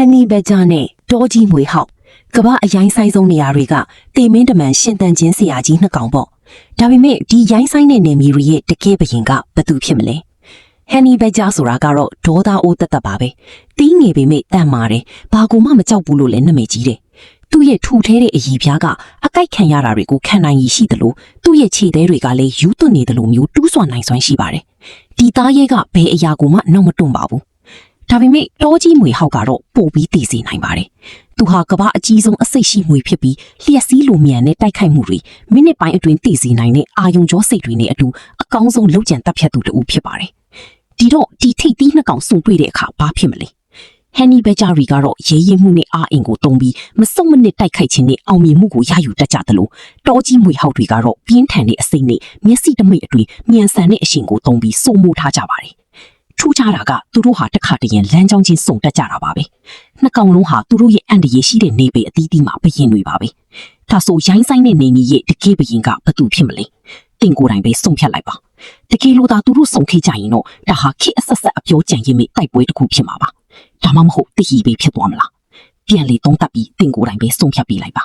Henny ဘက်ဂျာနဲ့တောကြီးမွေဟောက်ကမ္ဘာအရိုင်းဆိုင်ဆုံးနေရာတွေကတေမင်းတမန်ရှင်တန်ချင်းဆရာကြီးနှစ်ကောင်ပေါ့ဒါပေမဲ့ဒီရိုင်းဆိုင်တဲ့နေမီတွေရဲ့တကယ်ဘရင်ကဘသူဖြစ်မလဲHenny ဘက်ဂျာဆိုတာကတော့ဒေါသအိုးတက်တက်ပါပဲတီးငယ်ပေမဲ့တန်မာတယ်ဘာကူမှမကြောက်ဘူးလို့လည်းနာမည်ကြီးတယ်သူ့ရဲ့ထူထဲတဲ့အည်ပြားကအကိုက်ခံရတာတွေကိုခံနိုင်ရည်ရှိတယ်လို့သူ့ရဲ့ခြေသေးတွေကလည်းယူသွနေတယ်လို့မျိုးတူးဆွနိုင်စွမ်းရှိပါတယ်ဒီသားရဲကဘယ်အရာကိုမှနှုတ်မတွန့်ပါဘူးဒါပေမဲ့တောကြီးမွေဟောက်ကတော့ပို့ပြီးတည်စီနိုင်ပါတယ်သူဟာကမ္ဘာအကြီးဆုံးအစိတ်ရှိမွေဖြစ်ပြီးလျှက်စီးလိုမြန်တဲ့တိုက်ခိုက်မှုတွေမိနစ်ပိုင်းအတွင်းတည်စီနိုင်တဲ့အာယုံကြောစိတ်တွေနဲ့အတူအကောင်းဆုံးလှုပ်ကြံတပ်ဖြတ်သူတူဖြစ်ပါတယ်ဒီတော့ဒီထိတ်သီးနှစ်ကောင်စုံတွေ့တဲ့အခါဘာဖြစ်မလဲHenny ဘက်ဂျာရီကတော့ရဲရဲမှုနဲ့အာအင်ကိုတုံးပြီးမစုံမနစ်တိုက်ခိုက်ခြင်းနဲ့အောင်မြင်မှုကိုရယူတတ်ကြတယ်လို့တောကြီးမွေဟောက်တွေကတော့ပြင်းထန်တဲ့အစိမ့်နဲ့မျက်စိတမိတ်အတွင်းမြန်ဆန်တဲ့အရှင်ကိုတုံးပြီးစိုးမိုးထားကြပါတယ်ထူးခြားတာကသူတို့ဟာတစ်ခါတည်းရန်လမ်းကြောင်းချင်းစုံတက်ကြတာပါပဲနှစ်ကောင်လုံးဟာသူတို့ရဲ့အန်တရရှိတဲ့နေပေအသီးသီးမှာဘယင်တွေပါပဲဒါဆိုရိုင်းဆိုင်တဲ့နေကြီးရဲ့တကယ်ဘယင်ကဘသူဖြစ်မလဲတင်ကိုယ်တိုင်ပဲစုံဖြတ်လိုက်ပါတကယ်လို့သာသူတို့စုံခဲ့ကြရင်တော့ဒါဟာခေအဆက်ဆက်အပြောကြံရင်းမိတိုက်ပွဲတစ်ခုဖြစ်မှာပါဒါမှမဟုတ်တည်ဟီပဲဖြစ်သွားမလားပြန်လေသုံးသပ်ပြီးတင်ကိုယ်တိုင်ပဲစုံဖြတ်ပေးလိုက်ပါ